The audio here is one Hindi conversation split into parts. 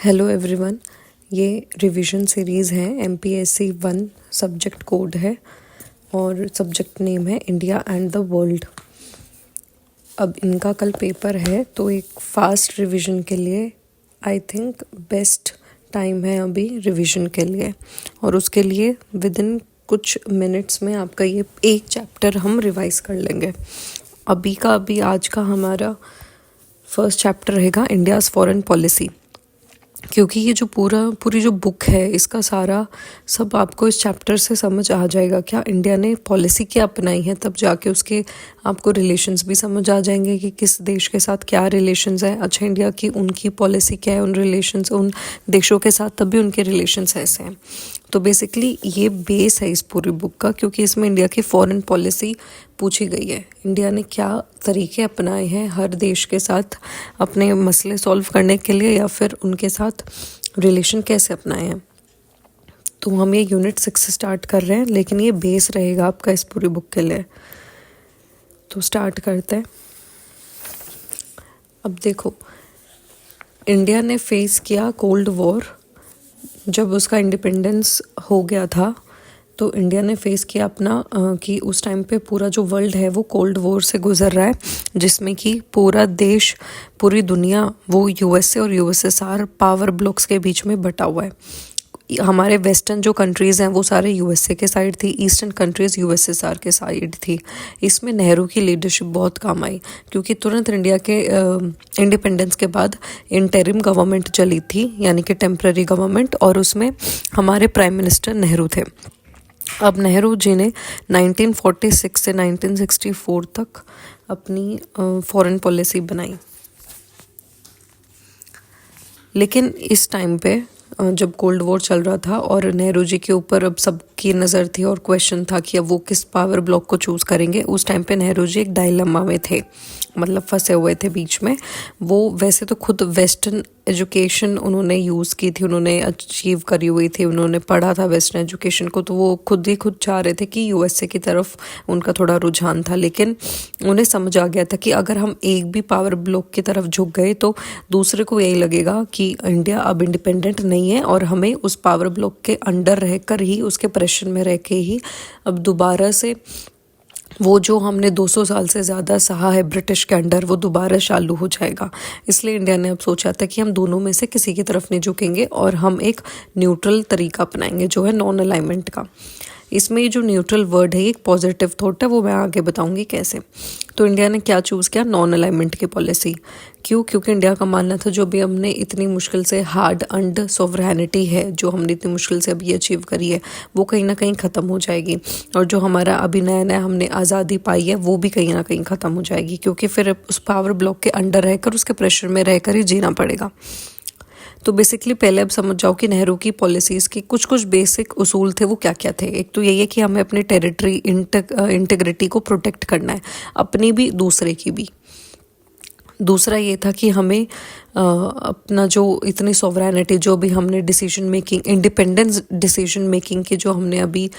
Hello everyone. ये रिवीजन सीरीज़ है। MPSC 1 सब्जेक्ट कोड है और सब्जेक्ट नेम है इंडिया एंड द वर्ल्ड। अब इनका कल पेपर है तो एक फास्ट रिवीजन के लिए आई थिंक बेस्ट टाइम है अभी रिवीजन के लिए, और उसके लिए विद इन कुछ मिनट्स में आपका ये एक चैप्टर हम रिवाइज कर लेंगे। अभी आज का हमारा फर्स्ट चैप्टर रहेगा इंडियाज़ फॉरेन पॉलिसी, क्योंकि ये जो पूरी जो बुक है इसका सारा सब आपको इस चैप्टर से समझ आ जाएगा। क्या इंडिया ने पॉलिसी क्या अपनाई है, तब जाके उसके आपको रिलेशंस भी समझ आ जाएंगे कि किस देश के साथ क्या रिलेशंस है। अच्छा, इंडिया की उनकी पॉलिसी क्या है उन रिलेशंस उन देशों के साथ, तब भी उनके रिलेशंस ऐसे हैं। तो बेसिकली ये बेस है इस पूरी बुक का, क्योंकि इसमें इंडिया की फॉरेन पॉलिसी पूछी गई है। इंडिया ने क्या तरीके अपनाए हैं हर देश के साथ अपने मसले सॉल्व करने के लिए, या फिर उनके साथ रिलेशन कैसे अपनाए हैं। तो हम ये यूनिट 6 से स्टार्ट कर रहे हैं, लेकिन ये बेस रहेगा आपका इस पूरी बुक के लिए। तो स्टार्ट करते हैं। अब देखो, इंडिया ने फेस किया कोल्ड वॉर। जब उसका इंडिपेंडेंस हो गया था तो इंडिया ने फेस किया अपना कि उस टाइम पे पूरा जो वर्ल्ड है वो कोल्ड वॉर से गुजर रहा है, जिसमें कि पूरा देश, पूरी दुनिया वो USA और USSR पावर ब्लॉक्स के बीच में बटा हुआ है। हमारे वेस्टर्न जो कंट्रीज़ हैं वो सारे USA के साइड थी, ईस्टर्न कंट्रीज़ USSR के साइड थी। इसमें नेहरू की लीडरशिप बहुत काम आई, क्योंकि तुरंत इंडिया के इंडिपेंडेंस के बाद इंटरिम गवर्नमेंट चली थी, यानी कि टेम्पररी गवर्नमेंट, और उसमें हमारे प्राइम मिनिस्टर नेहरू थे। अब नेहरू जी ने 1946 से 1964 तक अपनी फॉरेन पॉलिसी बनाई। लेकिन इस टाइम पे जब कोल्ड वॉर चल रहा था और नेहरू जी के ऊपर अब सबकी नज़र थी और क्वेश्चन था कि अब वो किस पावर ब्लॉक को चूज़ करेंगे, उस टाइम पे नेहरू जी एक डायलेमा में थे, मतलब फंसे हुए थे बीच में। वो वैसे तो खुद वेस्टर्न एजुकेशन उन्होंने यूज़ की थी, उन्होंने अचीव करी हुई थी, उन्होंने पढ़ा था वेस्टर्न एजुकेशन को, तो वो खुद चाह रहे थे कि USA की तरफ उनका थोड़ा रुझान था। लेकिन उन्हें समझ आ गया था कि अगर हम एक भी पावर ब्लॉक की तरफ झुक गए तो दूसरे को यही लगेगा कि इंडिया अब इंडिपेंडेंट नहीं है, और हमें उस पावर ब्लॉक के अंडर रहकर ही, उसके प्रेशर में रह के ही अब दोबारा से वो जो हमने 200 साल से ज़्यादा सहा है ब्रिटिश के अंडर, वो दोबारा चालू हो जाएगा। इसलिए इंडिया ने अब सोचा था कि हम दोनों में से किसी की तरफ नहीं झुकेंगे और हम एक न्यूट्रल तरीका अपनाएंगे, जो है नॉन अलाइनमेंट का। इसमें ये जो न्यूट्रल वर्ड है एक पॉजिटिव थॉट है, वो मैं आगे बताऊंगी कैसे। तो इंडिया ने क्या चूज़ किया, नॉन अलाइनमेंट की पॉलिसी। क्यों? क्योंकि इंडिया का मानना था जो भी हमने इतनी मुश्किल से हार्ड अर्न्ड सॉवरेनिटी है, जो हमने इतनी मुश्किल से अभी अचीव करी है, वो कहीं ना कहीं ख़त्म हो जाएगी, और जो हमारा अभी नया नया हमने आज़ादी पाई है वो भी कहीं ना कहीं ख़त्म हो जाएगी, क्योंकि फिर उस पावर ब्लॉक के अंडर रहकर, उसके प्रेशर में रहकर ही जीना पड़ेगा। तो बेसिकली पहले अब समझ जाओ कि नेहरू की पॉलिसीज़ की कुछ बेसिक उसूल थे, वो क्या क्या थे। एक तो यही है कि हमें अपने टेरिटरी इंटीग्रिटी को प्रोटेक्ट करना है, अपनी भी दूसरे की भी। दूसरा ये था कि हमें अपना जो इतनी सॉवरेनिटी, जो भी हमने decision making, independence decision making की जो हमने अभी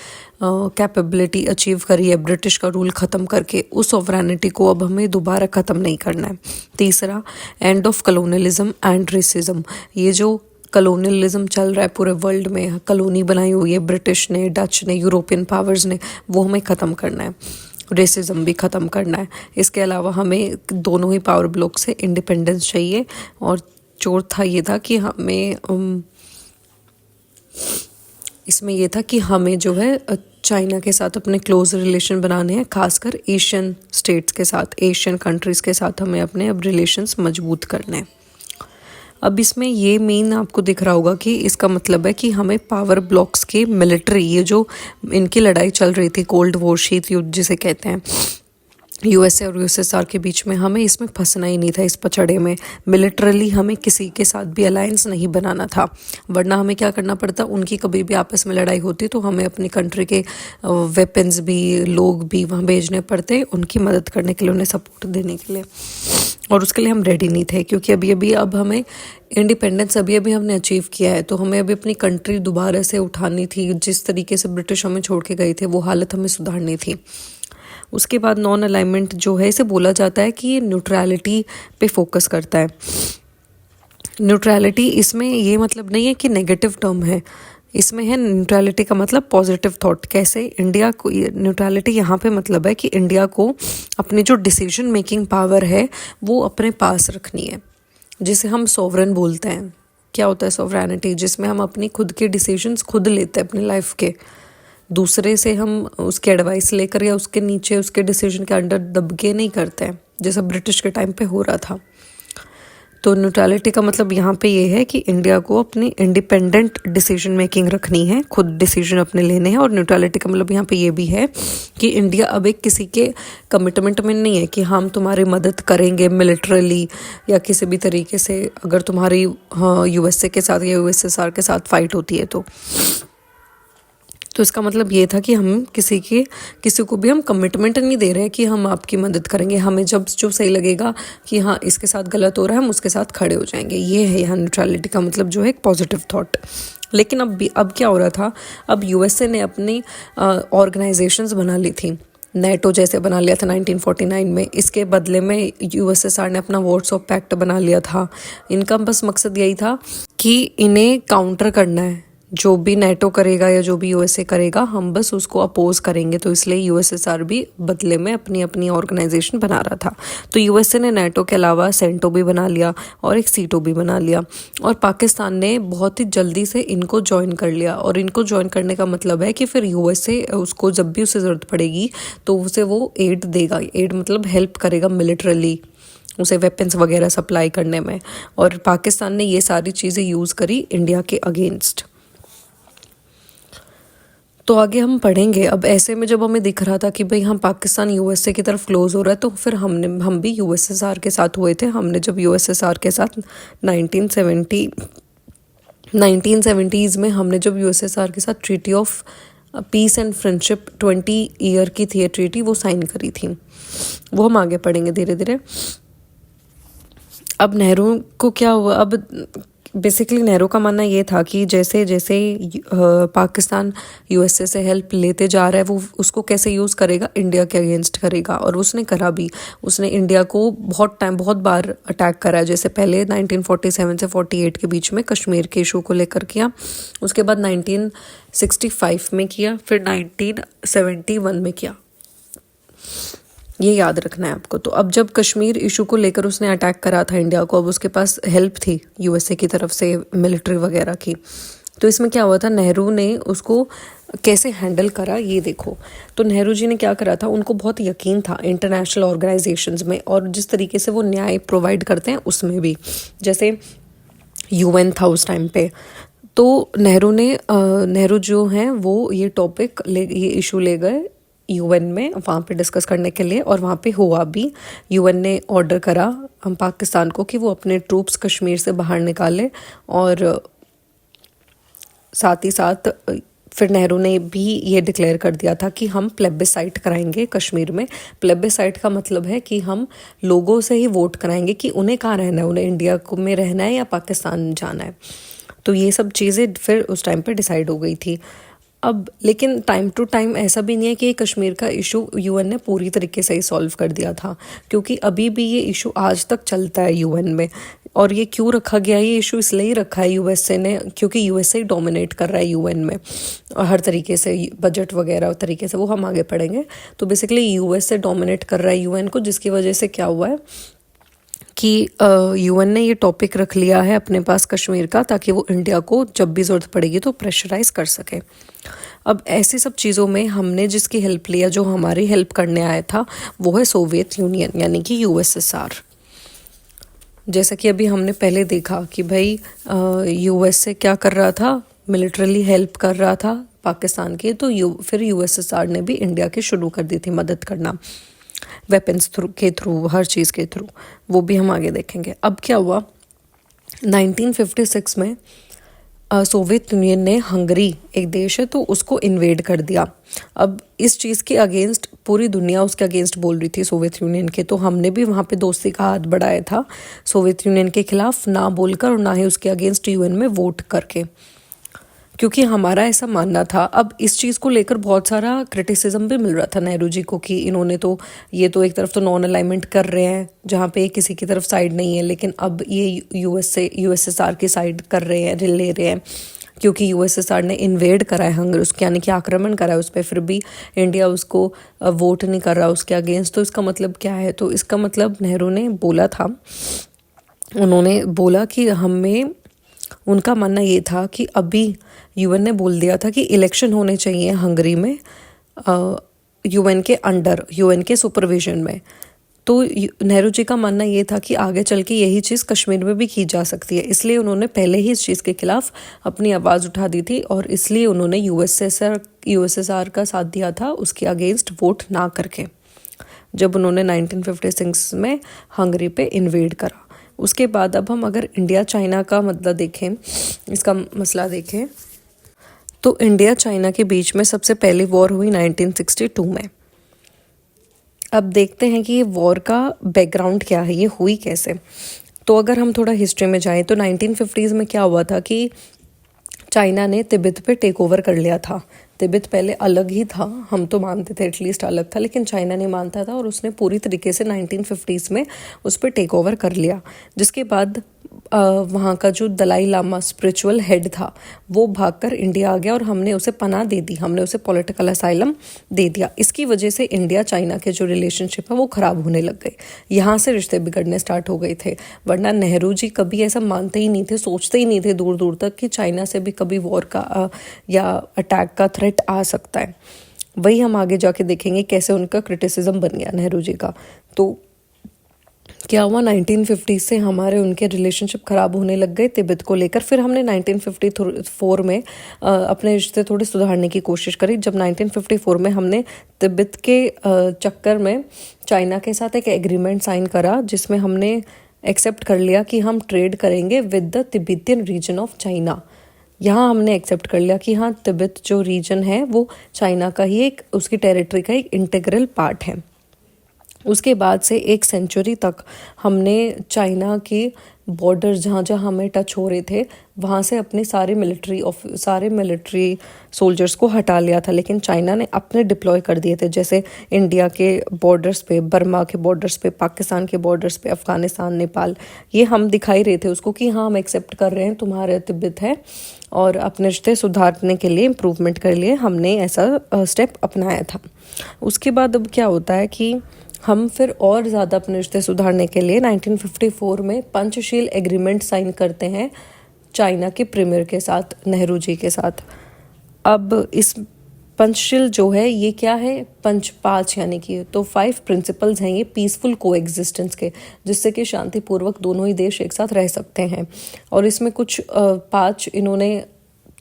कैपेबिलिटी अचीव करी है ब्रिटिश का रूल ख़त्म करके, उस सॉवरेनिटी को अब हमें दोबारा ख़त्म नहीं करना है। तीसरा, एंड ऑफ कलोनलिज्म एंड रेसिज्म। ये जो कलोनियलिज्म चल रहा है पूरे वर्ल्ड में, कॉलोनी बनाई हुई है ब्रिटिश ने, डच ने, यूरोपियन पावर्स ने, वो हमें ख़त्म करना है। रेसिज्म भी ख़त्म करना है। इसके अलावा हमें दोनों ही पावर ब्लॉक से इंडिपेंडेंस चाहिए। और चौथा ये था कि हमें इसमें ये था कि हमें जो है चाइना के साथ अपने क्लोज रिलेशन बनाने हैं, खासकर एशियन स्टेट्स के साथ, एशियन कंट्रीज़ के साथ हमें अपने अब रिलेशंस मजबूत करने हैं। अब इसमें ये मेन आपको दिख रहा होगा कि इसका मतलब है कि हमें पावर ब्लॉक्स के मिलिट्री, ये जो इनकी लड़ाई चल रही थी कोल्ड वॉर, शीत युद्ध जिसे कहते हैं, USA और USSR के बीच में, हमें इसमें फंसना ही नहीं था, इस पचड़े में। मिलिटरली हमें किसी के साथ भी अलायंस नहीं बनाना था, वरना हमें क्या करना पड़ता, उनकी कभी भी आपस में लड़ाई होती तो हमें अपनी कंट्री के वेपन्स भी, लोग भी वहाँ भेजने पड़ते, उनकी मदद करने के लिए, उन्हें सपोर्ट देने के लिए। और उसके लिए हम रेडी नहीं थे, क्योंकि अभी अब हमें इंडिपेंडेंस अभी हमने अचीव किया है, तो हमें अभी अपनी कंट्री दोबारा से उठानी थी। जिस तरीके से ब्रिटिश हमें छोड़ के गए थे वो हालत हमें सुधारनी थी। उसके बाद नॉन अलाइनमेंट जो है, इसे बोला जाता है कि ये न्यूट्रलिटी पे फोकस करता है। न्यूट्रलिटी इसमें ये मतलब नहीं है कि नेगेटिव टर्म है, इसमें है न्यूट्रलिटी का मतलब पॉजिटिव थॉट। कैसे? इंडिया को न्यूट्रलिटी यहाँ पे मतलब है कि इंडिया को अपनी जो डिसीजन मेकिंग पावर है वो अपने पास रखनी है, जिसे हम सोवरेन बोलते हैं। क्या होता है सोवरेनिटी? जिसमें हम अपनी खुद के डिसीजंस खुद लेते हैं अपनी लाइफ के, दूसरे से हम उसके एडवाइस लेकर या उसके नीचे उसके डिसीजन के अंडर दब के नहीं करते हैं, जैसा ब्रिटिश के टाइम पे हो रहा था। तो न्यूट्रलिटी का मतलब यहाँ पे ये है कि इंडिया को अपनी इंडिपेंडेंट डिसीजन मेकिंग रखनी है, खुद डिसीजन अपने लेने हैं। और न्यूट्रलिटी का मतलब यहाँ पे ये भी है कि इंडिया अब एक किसी के कमिटमेंट में नहीं है कि हम तुम्हारी मदद करेंगे मिलिट्रली या किसी भी तरीके से, अगर तुम्हारी यूएसए के साथ या यूएसएसआर के साथ फाइट होती है तो इसका मतलब ये था कि हम किसी को भी हम कमिटमेंट नहीं दे रहे हैं कि हम आपकी मदद करेंगे। हमें जब जो सही लगेगा कि हाँ इसके साथ गलत हो रहा है, हम उसके साथ खड़े हो जाएंगे। ये है यहाँ न्यूट्रलिटी का मतलब, जो है एक पॉजिटिव थॉट। लेकिन अब क्या हो रहा था, अब यूएसए ने अपनी ऑर्गेनाइजेशंस बना ली थी। नेटो जैसे बना लिया था 1949 में। इसके बदले में यूएसएसआर ने अपना वार्सो पैक्ट बना लिया था। इनका बस मकसद यही था कि इन्हें काउंटर करना है, जो भी नेटो करेगा या जो भी यूएसए करेगा हम बस उसको अपोज करेंगे। तो इसलिए यूएसएसआर भी बदले में अपनी अपनी ऑर्गेनाइजेशन बना रहा था। तो यूएसए ने नेटो के अलावा सेंटो भी बना लिया और एक सीटो भी बना लिया। और पाकिस्तान ने बहुत ही जल्दी से इनको ज्वाइन कर लिया। और इनको ज्वाइन करने का मतलब है कि फिर यूएसए उसको जब भी उसे ज़रूरत पड़ेगी तो उसे वो एड देगा। एड मतलब हेल्प करेगा मिलिट्रली, उसे वेपन्स वगैरह सप्लाई करने में। और पाकिस्तान ने ये सारी चीज़ें यूज़ करी इंडिया के अगेंस्ट। तो आगे हम पढ़ेंगे। अब ऐसे में जब हमें दिख रहा था कि भाई हम पाकिस्तान यूएसए की तरफ क्लोज हो रहा है, तो फिर हम भी यूएसएसआर के साथ हुए थे। हमने जब यूएसएसआर के साथ 1970s में हमने जब यूएसएसआर के साथ treaty of peace and friendship 20 year की थी ट्रीटी, वो साइन करी थी। वो हम आगे पढ़ेंगे धीरे धीरे। अब नेहरू को क्या हुआ? अब बेसिकली नेहरू का मानना ये था कि जैसे जैसे पाकिस्तान यूएसए से हेल्प लेते जा रहा है, वो उसको कैसे यूज़ करेगा, इंडिया के अगेंस्ट करेगा। और उसने करा भी। उसने इंडिया को बहुत बार अटैक करा। जैसे पहले 1947 से 48 के बीच में कश्मीर के इशू को लेकर किया, उसके बाद 1965 में किया, फिर 1971 में किया। ये याद रखना है आपको। तो अब जब कश्मीर इशू को लेकर उसने अटैक करा था इंडिया को, अब उसके पास हेल्प थी यूएसए की तरफ से मिलिट्री वगैरह की। तो इसमें क्या हुआ था, नेहरू ने उसको कैसे हैंडल करा ये देखो। तो नेहरू जी ने क्या करा था, उनको बहुत यकीन था इंटरनेशनल ऑर्गेनाइजेशंस में और जिस तरीके से वो न्याय प्रोवाइड करते हैं उसमें भी। जैसे यूएन था उस टाइम पे, तो नेहरू जो हैं वो ये इशू ले गए यूएन में, वहाँ पे डिस्कस करने के लिए। और वहाँ पे हुआ भी। यूएन ने ऑर्डर करा हम पाकिस्तान को कि वो अपने ट्रूप्स कश्मीर से बाहर निकाले। और साथ ही साथ फिर नेहरू ने भी ये डिक्लेयर कर दिया था कि हम प्लेबिसाइट कराएंगे कश्मीर में। प्लेबिसाइट का मतलब है कि हम लोगों से ही वोट कराएंगे कि उन्हें कहाँ रहना है, उन्हें इंडिया में रहना है या पाकिस्तान जाना है। तो ये सब चीज़ें फिर उस टाइम पे डिसाइड हो गई थी। अब लेकिन टाइम टू टाइम ऐसा भी नहीं है कि कश्मीर का इशू यूएन ने पूरी तरीके से ही सॉल्व कर दिया था, क्योंकि अभी भी ये इशू आज तक चलता है यूएन में। और ये क्यों रखा गया, ये इशू इसलिए ही रखा है यूएसए ने, क्योंकि यूएसए ही डोमिनेट कर रहा है यूएन में हर तरीके से, बजट वगैरह तरीके से, वो हम आगे पढ़ेंगे। तो बेसिकली यूएसए डोमिनेट कर रहा है यूएन को, जिसकी वजह से क्या हुआ है कि यूएन ने ये टॉपिक रख लिया है अपने पास कश्मीर का, ताकि वो इंडिया को जब भी ज़रूरत पड़ेगी तो प्रेशराइज कर सके। अब ऐसी सब चीज़ों में हमने जिसकी हेल्प लिया, जो हमारी हेल्प करने आया था, वो है सोवियत यूनियन यानी कि यूएसएसआर। जैसा कि अभी हमने पहले देखा कि भाई यूएसए क्या कर रहा था, मिलिट्रली हेल्प कर रहा था पाकिस्तान की। तो फिर यूएसएसआर ने भी इंडिया की शुरू कर दी थी मदद करना, वेपन्स के थ्रू, हर चीज़ के थ्रू। वो भी हम आगे देखेंगे। अब क्या हुआ, 1956 में सोवियत यूनियन ने हंगरी, एक देश है, तो उसको इन्वेड कर दिया। अब इस चीज़ के अगेंस्ट पूरी दुनिया उसके अगेंस्ट बोल रही थी सोवियत यूनियन के। तो हमने भी वहाँ पे दोस्ती का हाथ बढ़ाया था सोवियत यूनियन के खिलाफ, ना बोलकर और ना ही उसके अगेंस्ट यूएन में वोट करके। क्योंकि हमारा ऐसा मानना था। अब इस चीज़ को लेकर बहुत सारा क्रिटिसिज्म भी मिल रहा था नेहरू जी को कि इन्होंने तो ये तो एक तरफ तो नॉन अलाइनमेंट कर रहे हैं जहाँ पे किसी की तरफ साइड नहीं है, लेकिन अब ये यूएसएसआर की साइड कर रहे हैं, ले रहे हैं, क्योंकि यूएसएसआर ने इन्वेड करा है हंगरी, उसके यानी कि आक्रमण करा है उस पर, फिर भी इंडिया उसको वोट नहीं कर रहा उसके अगेंस्ट। तो इसका मतलब क्या है? तो इसका मतलब नेहरू ने बोला था, उन्होंने बोला कि हमें, उनका मानना ये था कि अभी यूएन ने बोल दिया था कि इलेक्शन होने चाहिए हंगरी में यूएन के अंडर, यूएन के सुपरविजन में। तो नेहरू जी का मानना ये था कि आगे चल के यही चीज़ कश्मीर में भी की जा सकती है, इसलिए उन्होंने पहले ही इस चीज़ के खिलाफ अपनी आवाज़ उठा दी थी और इसलिए उन्होंने यूएसएसआर का साथ दिया था उसके अगेंस्ट वोट ना करके, जब उन्होंने 1956 में हंगरी पे इन्वेड करा। उसके बाद अब हम अगर इंडिया चाइना का मतलब देखें, इसका मसला देखें, तो इंडिया चाइना के बीच में सबसे पहली वॉर हुई 1962 में। अब देखते हैं कि ये वॉर का बैकग्राउंड क्या है, ये हुई कैसे। तो अगर हम थोड़ा हिस्ट्री में जाएं तो 1950s में क्या हुआ था कि चाइना ने तिब्बत पे टेक ओवर कर लिया था। तिब्बत पहले अलग ही था, हम तो मानते थे एटलीस्ट अलग था, लेकिन चाइना नहीं मानता था और उसने पूरी तरीके से 1950s में उस पर टेक ओवर कर लिया। जिसके बाद वहाँ का जो दलाई लामा स्पिरिचुअल हेड था वो भागकर इंडिया आ गया और हमने उसे पनाह दे दी, हमने उसे पॉलिटिकल असाइलम दे दिया। इसकी वजह से इंडिया चाइना के जो रिलेशनशिप है वो ख़राब होने लग गए, यहाँ से रिश्ते बिगड़ने स्टार्ट हो गए थे। वरना नेहरू जी कभी ऐसा मानते ही नहीं थे, सोचते ही नहीं थे दूर दूर तक कि चाइना से भी कभी वॉर का या अटैक का थ्रेट आ सकता है। वही हम आगे जाके देखेंगे कैसे उनका क्रिटिसिज्म बन गया नेहरू जी का। तो क्या हुआ, 1950 से हमारे उनके रिलेशनशिप ख़राब होने लग गए तिब्बत को लेकर। फिर हमने 1954 में अपने रिश्ते थोड़े सुधारने की कोशिश करी, जब 1954 में हमने तिब्बत के चक्कर में चाइना के साथ एक एग्रीमेंट साइन करा, जिसमें हमने एक्सेप्ट कर लिया कि हम ट्रेड करेंगे with the Tibetan region of China. यहाँ हमने एक्सेप्ट कर लिया कि हाँ, तिब्बत जो रीजन है वो चाइना का ही एक, उसकी टेरिटरी का एक इंटीग्रल पार्ट है। उसके बाद से 1 सेंचुरी तक हमने चाइना के बॉर्डर जहाँ जहाँ हमें टच हो रहे थे वहाँ से अपने सारे मिलिट्री सोल्जर्स को हटा लिया था, लेकिन चाइना ने अपने डिप्लॉय कर दिए थे। जैसे इंडिया के बॉर्डर्स पे, बर्मा के बॉर्डर्स पे, पाकिस्तान के बॉर्डर्स पे, अफगानिस्तान, नेपाल, ये हम दिखाई रहे थे उसको कि हाँ हम एक्सेप्ट कर रहे हैं तुम्हारे तिब्बत है, और अपने रिश्ते सुधारने के लिए, इम्प्रूवमेंट के लिए हमने ऐसा स्टेप अपनाया था। उसके बाद अब क्या होता है कि हम फिर और ज़्यादा अपने रिश्ते सुधारने के लिए 1954 में पंचशील एग्रीमेंट साइन करते हैं चाइना के प्रीमियर के साथ, नेहरू जी के साथ। अब इस पंचशील जो है ये क्या है, 5 यानी कि तो 5 प्रिंसिपल्स हैं ये पीसफुल कोएग्जिस्टेंस के, जिससे कि शांतिपूर्वक दोनों ही देश एक साथ रह सकते हैं। और इसमें कुछ 5 इन्होंने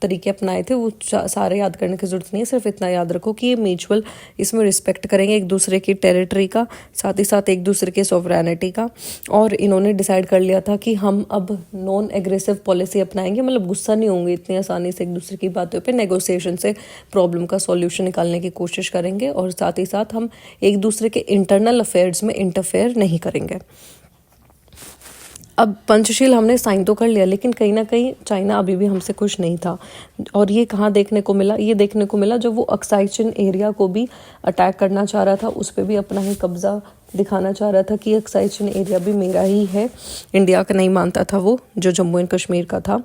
तरीके अपनाए थे, वो सारे याद करने की जरूरत नहीं है, सिर्फ इतना याद रखो कि ये म्यूचुअल, इसमें रिस्पेक्ट करेंगे एक दूसरे की टेरिटरी का, साथ ही साथ एक दूसरे के सॉवरेनिटी का। और इन्होंने डिसाइड कर लिया था कि हम अब नॉन एग्रेसिव पॉलिसी अपनाएंगे, मतलब गुस्सा नहीं होंगे इतनी आसानी से एक दूसरे की बातों पे, नेगोशिएशन से प्रॉब्लम का सॉल्यूशन निकालने की कोशिश करेंगे, और साथ ही साथ हम एक दूसरे के इंटरनल अफेयर्स में इंटरफेयर नहीं करेंगे। अब पंचशील हमने साइन तो कर लिया, लेकिन कहीं ना कहीं चाइना अभी भी हमसे खुश नहीं था। और ये कहाँ देखने को मिला, ये देखने को मिला जब वो अक्साई चिन एरिया को भी अटैक करना चाह रहा था, उस पर भी अपना ही कब्जा दिखाना चाह रहा था कि अक्साई चिन एरिया भी मेरा ही है। इंडिया का नहीं मानता था वो, जो जम्मू एंड कश्मीर का था।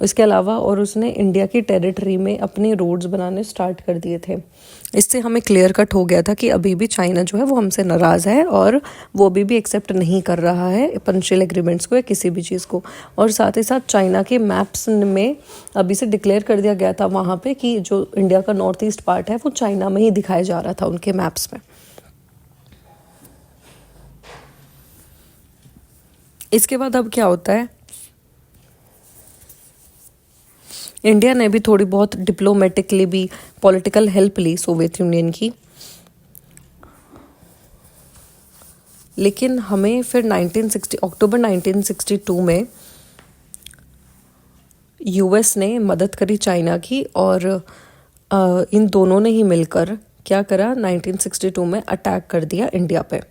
इसके अलावा और उसने इंडिया की टेरिटरी में अपने रोड्स बनाने स्टार्ट कर दिए थे। इससे हमें क्लियर कट हो गया था कि अभी भी चाइना जो है वो हमसे नाराज़ है और वो अभी भी एक्सेप्ट नहीं कर रहा है पंचशील एग्रीमेंट्स को या किसी भी चीज़ को। और साथ ही साथ चाइना के मैप्स में अभी से डिक्लेयर कर दिया गया था वहाँ पे कि जो इंडिया का नॉर्थ ईस्ट पार्ट है वो चाइना में ही दिखाया जा रहा था उनके मैप्स में। इसके बाद अब क्या होता है, इंडिया ने भी थोड़ी बहुत डिप्लोमेटिकली भी पॉलिटिकल हेल्प ली सोवियत यूनियन की, लेकिन हमें फिर अक्टूबर 1962 में यूएस ने मदद करी चाइना की, और इन दोनों ने ही मिलकर क्या करा, 1962 में अटैक कर दिया इंडिया पे।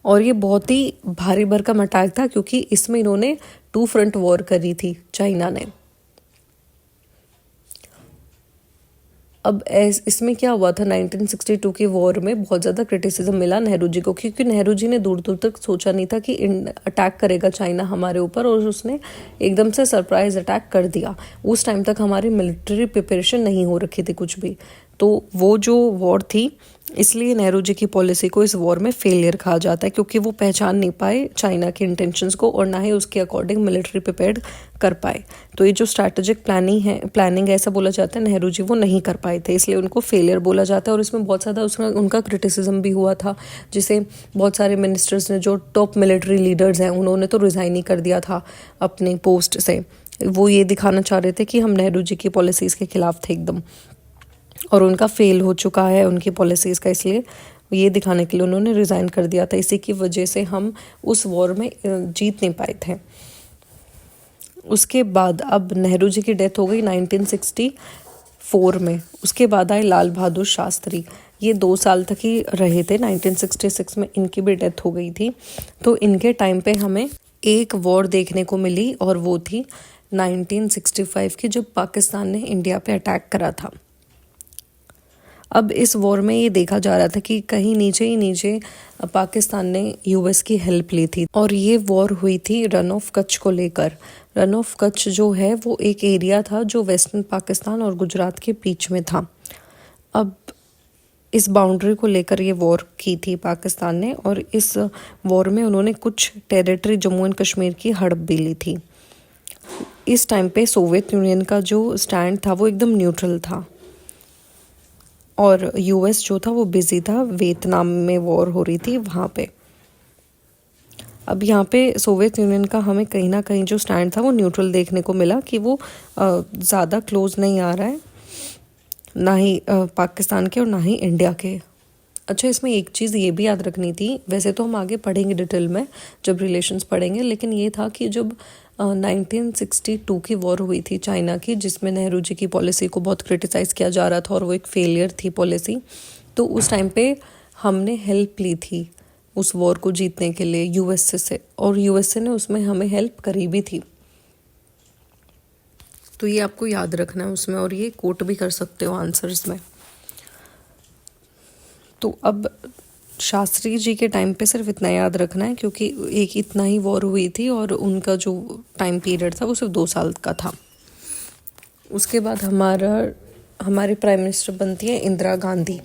और ये बहुत ही भारी भरकम अटैक था, क्योंकि इसमें इन्होंने 2 फ्रंट वॉर करी थी चाइना ने। अब इसमें क्या हुआ था, 1962 की वॉर में बहुत ज़्यादा क्रिटिसिज्म मिला नेहरू जी को, क्योंकि नेहरू जी ने दूर दूर तक सोचा नहीं था कि अटैक करेगा चाइना हमारे ऊपर, और उसने एकदम से सरप्राइज अटैक कर दिया। उस टाइम तक हमारी मिलिट्री प्रिपरेशन नहीं हो रखी थी कुछ भी। तो वो जो वॉर थी, इसलिए नेहरू जी की पॉलिसी को इस वॉर में फेलियर कहा जाता है, क्योंकि वो पहचान नहीं पाए चाइना के इंटेंशंस को और ना ही उसके अकॉर्डिंग मिलिट्री प्रिपेयर्ड कर पाए। तो ये जो स्ट्रैटेजिक प्लानिंग ऐसा बोला जाता है, नेहरू जी वो नहीं कर पाए थे, इसलिए उनको फेलियर बोला जाता है। और इसमें बहुत ज़्यादा उनका क्रिटिसिज्म भी हुआ था, जिसे बहुत सारे मिनिस्टर्स ने, जो टॉप मिलिट्री लीडर्स हैं, उन्होंने तो रिज़ाइन ही कर दिया था अपनी पोस्ट से। वो ये दिखाना चाह रहे थे कि हम नेहरू जी की पॉलिसीज़ के खिलाफ थे एकदम, और उनका फेल हो चुका है उनकी पॉलिसीज़ का, इसलिए ये दिखाने के लिए उन्होंने रिज़ाइन कर दिया था। इसी की वजह से हम उस वॉर में जीत नहीं पाए थे। उसके बाद अब नेहरू जी की डेथ हो गई 1964 में। उसके बाद आए लाल बहादुर शास्त्री, ये 2 साल तक ही रहे थे। 1966 में इनकी भी डेथ हो गई थी। तो इनके टाइम पे हमें एक वॉर देखने को मिली, और वो थी 1965 की, जब पाकिस्तान ने इंडिया पे अटैक करा था। अब इस वॉर में ये देखा जा रहा था कि कहीं नीचे ही नीचे पाकिस्तान ने यूएस की हेल्प ली थी, और ये वॉर हुई थी रन ऑफ कच्छ को लेकर। रन ऑफ कच्छ जो है वो एक एरिया था जो वेस्टर्न पाकिस्तान और गुजरात के बीच में था। अब इस बाउंड्री को लेकर ये वॉर की थी पाकिस्तान ने, और इस वॉर में उन्होंने कुछ टेरिटरी जम्मू एंड कश्मीर की हड़प भी ली थी। इस टाइम पे सोवियत यूनियन का जो स्टैंड था वो एकदम न्यूट्रल था, और यूएस जो था वो बिजी था, वियतनाम में वॉर हो रही थी वहाँ पे। अब यहाँ पे सोवियत यूनियन का हमें कहीं ना कहीं जो स्टैंड था वो न्यूट्रल देखने को मिला, कि वो ज़्यादा क्लोज नहीं आ रहा है, ना ही पाकिस्तान के और ना ही इंडिया के। अच्छा, इसमें एक चीज़ ये भी याद रखनी थी, वैसे तो हम आगे पढ़ेंगे डिटेल में जब रिलेशंस पढ़ेंगे, लेकिन ये था कि जब 1962 की वॉर हुई थी चाइना की, जिसमें नेहरू जी की पॉलिसी को बहुत क्रिटिसाइज़ किया जा रहा था और वो एक फेलियर थी पॉलिसी, तो उस टाइम पे हमने हेल्प ली थी उस वॉर को जीतने के लिए यूएसए से, और यूएसए ने उसमें हमें हेल्प करी भी थी। तो ये आपको याद रखना है उसमें, और ये कोट भी कर सकते हो आंसर्स में। तो अब शास्त्री जी के टाइम पे सिर्फ इतना याद रखना है, क्योंकि एक इतना ही वॉर हुई थी और उनका जो टाइम पीरियड था वो सिर्फ 2 साल का था। उसके बाद हमारी प्राइम मिनिस्टर बनती है इंदिरा गांधी,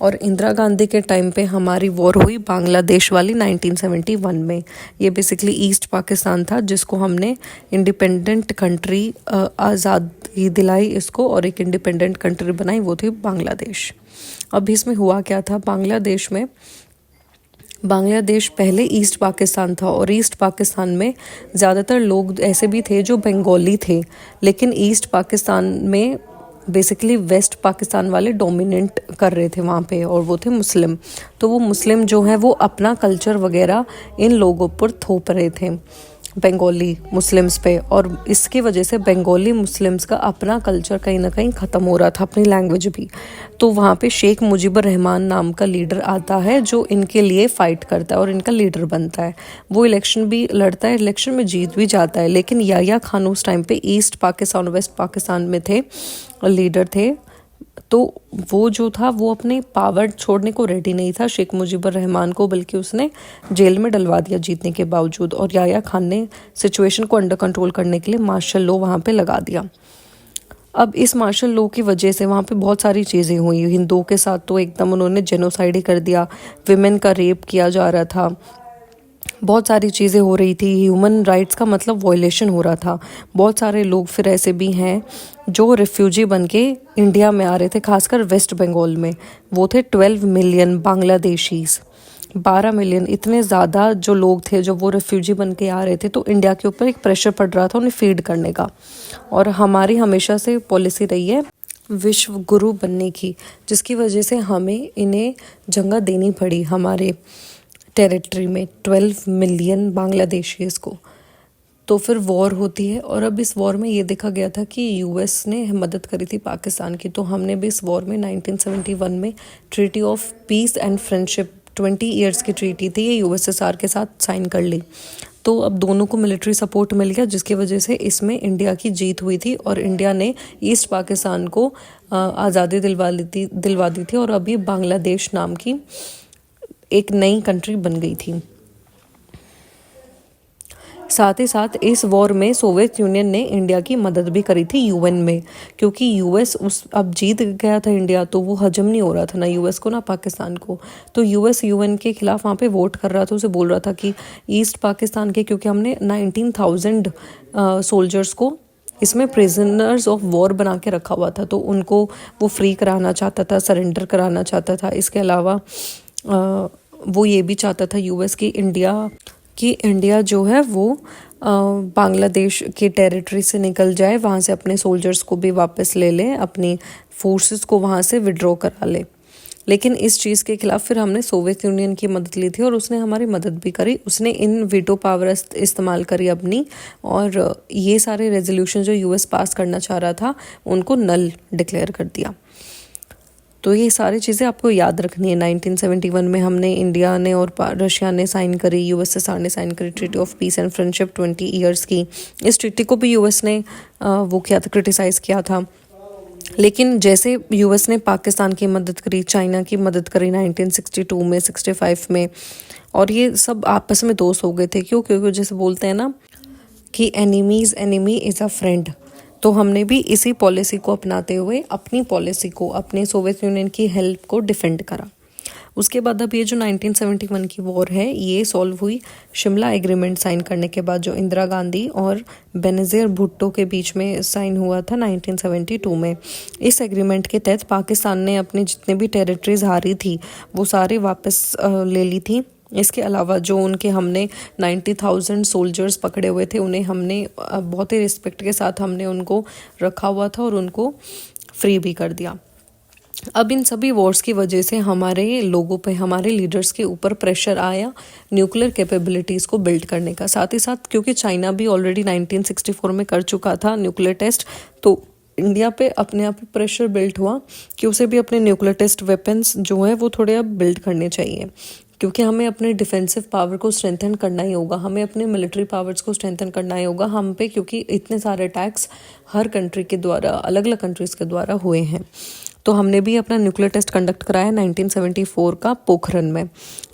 और इंदिरा गांधी के टाइम पे हमारी वॉर हुई बांग्लादेश वाली 1971 में। ये बेसिकली ईस्ट पाकिस्तान था, जिसको हमने इंडिपेंडेंट कंट्री आज़ादी दिलाई इसको, और एक इंडिपेंडेंट कंट्री बनाई, वो थी बांग्लादेश। अब इसमें हुआ क्या था, बांग्लादेश पहले ईस्ट पाकिस्तान था, और ईस्ट पाकिस्तान में ज़्यादातर लोग ऐसे भी थे जो बंगाली थे, लेकिन ईस्ट पाकिस्तान में बेसिकली वेस्ट पाकिस्तान वाले डोमिनेट कर रहे थे वहाँ पे, और वो थे मुस्लिम। तो वो मुस्लिम जो है वो अपना कल्चर वगैरह इन लोगों पर थोप रहे थे, बंगाली मुस्लिम्स पे, और इसकी वजह से बंगाली मुस्लिम्स का अपना कल्चर कहीं ना कहीं ख़त्म हो रहा था, अपनी लैंग्वेज भी। तो वहाँ पे शेख मुजीबुर रहमान नाम का लीडर आता है जो इनके लिए फ़ाइट करता है और इनका लीडर बनता है। वो इलेक्शन भी लड़ता है, इलेक्शन में जीत भी जाता है, लेकिन याह्या खान उस टाइम पे ईस्ट पाकिस्तान वेस्ट पाकिस्तान में थे, लीडर थे। तो वो जो था वो अपने पावर छोड़ने को रेडी नहीं था शेख मुजीबुर रहमान को, बल्कि उसने जेल में डलवा दिया जीतने के बावजूद, और याह्या खान ने सिचुएशन को अंडर कंट्रोल करने के लिए मार्शल लॉ वहाँ पे लगा दिया। अब इस मार्शल लॉ की वजह से वहाँ पे बहुत सारी चीज़ें हुई। हिंदुओं के साथ तो एकदम उन्होंने जेनोसाइड ही कर दिया, विमेन का रेप किया जा रहा था, बहुत सारी चीज़ें हो रही थी, ह्यूमन राइट्स का मतलब वॉयलेशन हो रहा था। बहुत सारे लोग फिर ऐसे भी हैं जो रिफ्यूजी बन के इंडिया में आ रहे थे, खासकर वेस्ट बंगाल में। वो थे 12 मिलियन बांग्लादेशीज़, 12 मिलियन, इतने ज़्यादा जो लोग थे जो वो रिफ्यूजी बन के आ रहे थे। तो इंडिया के ऊपर एक प्रेशर पड़ रहा था उन्हें फीड करने का, और हमारी हमेशा से पॉलिसी रही है विश्व गुरु बनने की, जिसकी वजह से हमें इन्हें जगह देनी पड़ी हमारे टेरिटरी में, 12 मिलियन बांग्लादेशीज़ को। तो फिर वॉर होती है, और अब इस वॉर में ये देखा गया था कि यूएस ने मदद करी थी पाकिस्तान की, तो हमने भी इस वॉर में 1971 में treaty of peace and friendship, 20 years की ट्रीटी थी, ये यूएसएसआर के साथ साइन कर ली। तो अब दोनों को मिलिट्री सपोर्ट मिल गया, जिसकी वजह से इसमें इंडिया की जीत हुई थी और इंडिया ने ईस्ट पाकिस्तान को आज़ादी दिलवा दी थी और अभी बांग्लादेश नाम की एक नई कंट्री बन गई थी। साथ ही साथ इस वॉर में सोवियत यूनियन ने इंडिया की मदद भी करी थी यूएन में, क्योंकि यूएस अब जीत गया था इंडिया, तो वो हजम नहीं हो रहा था ना यूएस को ना पाकिस्तान को। तो यूएस यूएन के खिलाफ वहाँ पे वोट कर रहा था, उसे बोल रहा था कि ईस्ट पाकिस्तान के, क्योंकि हमने 19,000 सोल्जर्स को इसमें प्रिजनर्स ऑफ वॉर बना के रखा हुआ था, तो उनको वो फ्री कराना चाहता था, सरेंडर कराना चाहता था। इसके अलावा वो ये भी चाहता था यूएस कि इंडिया जो है वो बांग्लादेश की टेरिटरी से निकल जाए, वहाँ से अपने सोल्जर्स को भी वापस ले ले, अपनी फोर्सेस को वहाँ से विड्रॉ करा ले। लेकिन इस चीज़ के खिलाफ फिर हमने सोवियत यूनियन की मदद ली थी और उसने हमारी मदद भी करी। उसने इन वीटो पावर इस्तेमाल करी अपनी, और ये सारे रेजोल्यूशन जो यूएस पास करना चाह रहा था उनको नल डिक्लेयर कर दिया। तो ये सारी चीज़ें आपको याद रखनी है। 1971 में हमने, इंडिया ने और रशिया ने साइन करी, यूएसएसआर ने साइन करी treaty of peace and friendship 20 years की। इस ट्रीटी को भी यूएस ने वो किया था, क्रिटिसाइज़ किया था। लेकिन जैसे यूएस ने पाकिस्तान की मदद करी, चाइना की मदद करी 1962 में, 65 में, और ये सब आपस में दोस्त हो गए थे। क्योंकि जैसे बोलते हैं ना कि enemies enemy is a friend, तो हमने भी इसी पॉलिसी को अपनाते हुए अपनी पॉलिसी को, अपने सोवियत यूनियन की हेल्प को डिफेंड करा। उसके बाद अब ये जो 1971 की वॉर है ये सॉल्व हुई शिमला एग्रीमेंट साइन करने के बाद, जो इंदिरा गांधी और बेनज़ीर भुट्टो के बीच में साइन हुआ था 1972 में। इस एग्रीमेंट के तहत पाकिस्तान ने अपने जितने भी टेरिटरीज हारी थी वो सारे वापस ले ली थी। इसके अलावा जो उनके हमने 90,000 सोल्जर्स पकड़े हुए थे उन्हें हमने बहुत ही रिस्पेक्ट के साथ हमने उनको रखा हुआ था और उनको फ्री भी कर दिया। अब इन सभी वॉर्स की वजह से हमारे लोगों पे, हमारे लीडर्स के ऊपर प्रेशर आया न्यूक्लियर कैपेबिलिटीज़ को बिल्ड करने का। साथ ही साथ क्योंकि चाइना भी ऑलरेडी 1964 में कर चुका था न्यूक्लियर टेस्ट, तो इंडिया पे अपने आप प्रेशर बिल्ड हुआ कि उसे भी अपने न्यूक्लियर टेस्ट वेपन्स जो है वो थोड़े अब बिल्ड करने चाहिए, क्योंकि हमें अपने डिफेंसिव पावर को स्ट्रेंथन करना ही होगा, हमें अपने मिलिट्री पावर्स को स्ट्रेंथन करना ही होगा हम पे, क्योंकि इतने सारे अटैक्स हर कंट्री के द्वारा, अलग अलग कंट्रीज़ के द्वारा हुए हैं। तो हमने भी अपना न्यूक्लियर टेस्ट कंडक्ट कराया 1974 का पोखरन में।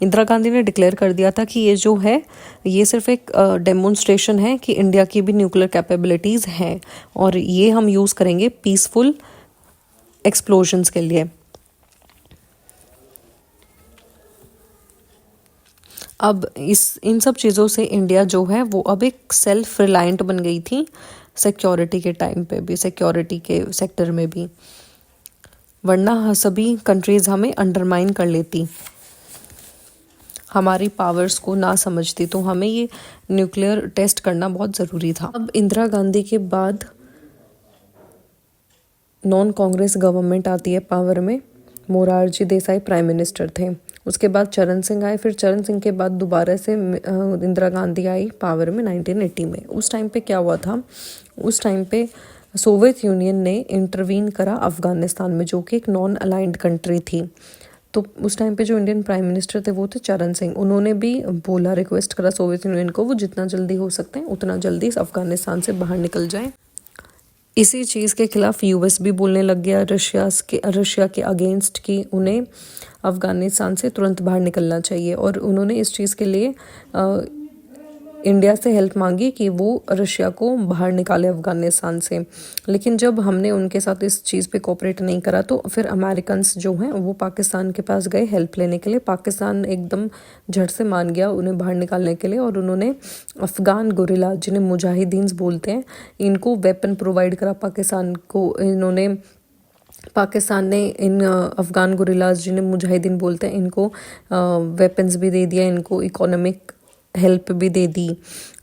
इंदिरा गांधी ने डिक्लेयर कर दिया था कि ये जो है ये सिर्फ एक डेमोन्स्ट्रेशन है कि इंडिया की भी न्यूक्लियर कैपेबिलिटीज़ हैं और ये हम यूज़ करेंगे पीसफुल एक्सप्लोजन्स के लिए। अब इन सब चीज़ों से इंडिया जो है वो अब एक सेल्फ रिलायंट बन गई थी सिक्योरिटी के टाइम पे भी, सिक्योरिटी के सेक्टर में भी, वरना सभी कंट्रीज़ हमें अंडरमाइन कर लेती, हमारी पावर्स को ना समझती। तो हमें ये न्यूक्लियर टेस्ट करना बहुत ज़रूरी था। अब इंदिरा गांधी के बाद नॉन कांग्रेस गवर्नमेंट आती है पावर में, मोरारजी देसाई प्राइम मिनिस्टर थे। उसके बाद चरण सिंह आए, फिर चरण सिंह के बाद दोबारा से इंदिरा गांधी आई पावर में 1980 में। उस टाइम पे क्या हुआ था, उस टाइम पे सोवियत यूनियन ने इंटरवीन करा अफ़गानिस्तान में, जो कि एक नॉन अलाइंड कंट्री थी। तो उस टाइम पे जो इंडियन प्राइम मिनिस्टर थे वो थे चरण सिंह। उन्होंने भी बोला, रिक्वेस्ट करा सोवियत यूनियन को वो जितना जल्दी हो सकते हैं उतना जल्दी इस अफ़गानिस्तान से बाहर निकल जाए। इसी चीज़ के खिलाफ यूएस भी बोलने लग गया रशिया के अगेंस्ट कि उन्हें अफ़गानिस्तान से तुरंत बाहर निकलना चाहिए, और उन्होंने इस चीज़ के लिए इंडिया से हेल्प मांगी कि वो रशिया को बाहर निकाले अफ़गानिस्तान से। लेकिन जब हमने उनके साथ इस चीज़ पे कोऑपरेट नहीं करा तो फिर अमेरिकन्स जो हैं वो पाकिस्तान के पास गए हेल्प लेने के लिए। पाकिस्तान एकदम झट से मान गया उन्हें बाहर निकालने के लिए, और उन्होंने अफ़गान गोरिल्ला, जिन्हें मुजाहिदीन बोलते हैं, इनको वेपन प्रोवाइड करा पाकिस्तान को। पाकिस्तान ने इन अफ़गान गोरिल्लाज, जिन्हें मुजाहिदीन बोलते हैं, इनको वेपन्स भी दे दिया, इनको इकोनॉमिक हेल्प भी दे दी,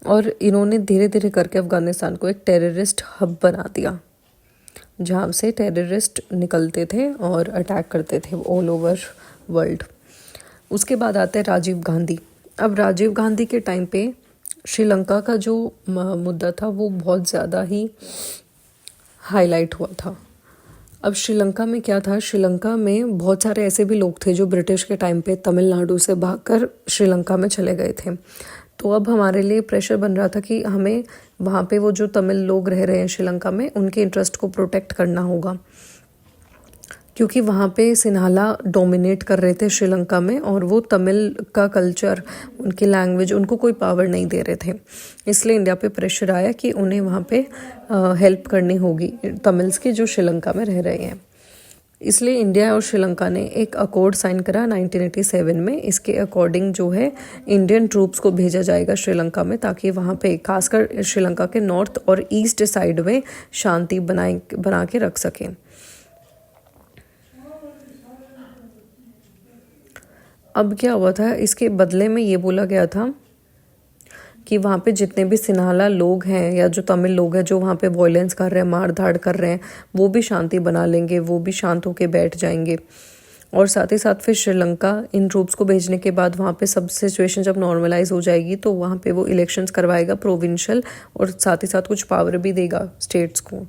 और इन्होंने धीरे धीरे करके अफ़गानिस्तान को एक टेररिस्ट हब बना दिया, जहाँ से टेररिस्ट निकलते थे और अटैक करते थे ऑल ओवर वर्ल्ड। उसके बाद आते हैं राजीव गांधी। अब राजीव गांधी के टाइम पे श्रीलंका का जो मुद्दा था वो बहुत ज़्यादा ही हाईलाइट हुआ था। अब श्रीलंका में क्या था, श्रीलंका में बहुत सारे ऐसे भी लोग थे जो ब्रिटिश के टाइम पे तमिलनाडु से भागकर श्रीलंका में चले गए थे। तो अब हमारे लिए प्रेशर बन रहा था कि हमें वहाँ पे वो जो तमिल लोग रह रहे हैं श्रीलंका में, उनके इंटरेस्ट को प्रोटेक्ट करना होगा, क्योंकि वहाँ पे सिन्हाला डोमिनेट कर रहे थे श्रीलंका में, और वो तमिल का कल्चर, उनकी लैंग्वेज, उनको कोई पावर नहीं दे रहे थे। इसलिए इंडिया पे प्रेशर आया कि उन्हें वहाँ पे हेल्प करनी होगी तमिल्स की जो श्रीलंका में रह रहे हैं। इसलिए इंडिया और श्रीलंका ने एक अकॉर्ड साइन करा 1987 में। इसके अकॉर्डिंग जो है इंडियन ट्रूप्स को भेजा जाएगा श्रीलंका में, ताकि वहाँ पे खासकर श्रीलंका के नॉर्थ और ईस्ट साइड में शांति बना के रख सकें। अब क्या हुआ था, इसके बदले में ये बोला गया था कि वहाँ पे जितने भी सिन्हाला लोग हैं या जो तमिल लोग हैं जो वहाँ पे वॉयलेंस कर रहे हैं, मार धाड़ कर रहे हैं, वो भी शांति बना लेंगे, वो भी शांत होके बैठ जाएंगे। और साथ ही साथ फिर श्रीलंका इन ट्रूप्स को भेजने के बाद वहाँ पे सब सिचुएशन जब नॉर्मलाइज हो जाएगी तो वहाँ पे वो इलेक्शंस करवाएगा प्रोविंशियल, और साथ ही साथ कुछ पावर भी देगा स्टेट्स को।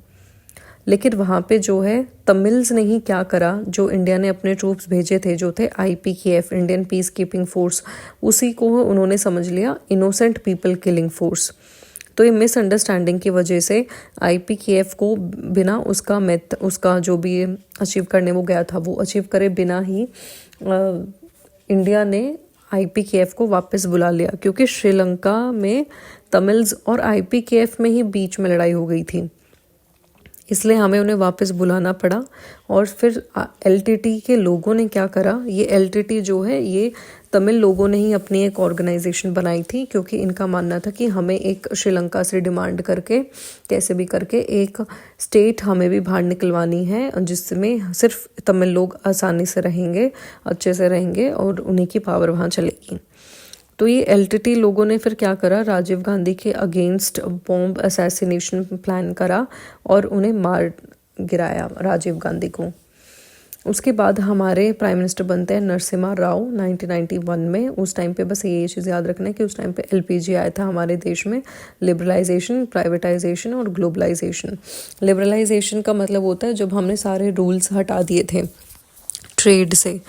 लेकिन वहाँ पे जो है तमिल्स ने ही क्या करा, जो इंडिया ने अपने ट्रूप्स भेजे थे जो थे IPKF, Indian peace keeping force, उसी को उन्होंने समझ लिया इनोसेंट पीपल किलिंग फोर्स। तो ये मिसअंडरस्टैंडिंग की वजह से IPKF को बिना उसका जो भी अचीव करने वो गया था वो अचीव करे बिना ही इंडिया ने IPKF को वापस बुला लिया, क्योंकि श्रीलंका में तमिल्स और IPKF में ही बीच में लड़ाई हो गई थी, इसलिए हमें उन्हें वापस बुलाना पड़ा। और फिर LTT के लोगों ने क्या करा, ये LTT जो है ये तमिल लोगों ने ही अपनी एक ऑर्गेनाइजेशन बनाई थी, क्योंकि इनका मानना था कि हमें एक श्रीलंका से डिमांड करके कैसे भी करके एक स्टेट हमें भी बाहर निकलवानी है, जिसमें सिर्फ तमिल लोग आसानी से रहेंगे, अच्छे से रहेंगे और उन्हीं की पावर वहाँ चलेगी। तो ये LTT लोगों ने फिर क्या करा, राजीव गांधी के अगेंस्ट बॉम्ब असैसिनेशन प्लान करा और उन्हें मार गिराया राजीव गांधी को। उसके बाद हमारे प्राइम मिनिस्टर बनते हैं नरसिम्हा राव 1991 में। उस टाइम पे बस ये चीज़ याद रखना है कि उस टाइम पे LPG आया था हमारे देश में। लिबरलाइजेशन, प्राइवेटाइजेशन और ग्लोबलाइजेशन। लिबरलाइजेशन का मतलब होता है जब हमने सारे रूल्स हटा दिए थे ट्रेड से।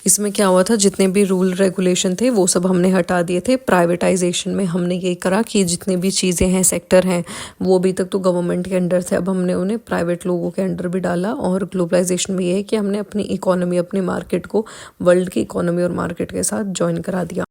इसमें क्या हुआ था, जितने भी रूल रेगुलेशन थे वो सब हमने हटा दिए थे। प्राइवेटाइजेशन में हमने ये करा कि जितने भी चीज़ें हैं, सेक्टर हैं, वो अभी तक तो गवर्नमेंट के अंडर थे, अब हमने उन्हें प्राइवेट लोगों के अंडर भी डाला। और ग्लोबलाइजेशन में ये है कि हमने अपनी इकोनॉमी, अपनी मार्केट को वर्ल्ड की इकोनॉमी और मार्केट के साथ ज्वाइन करा दिया।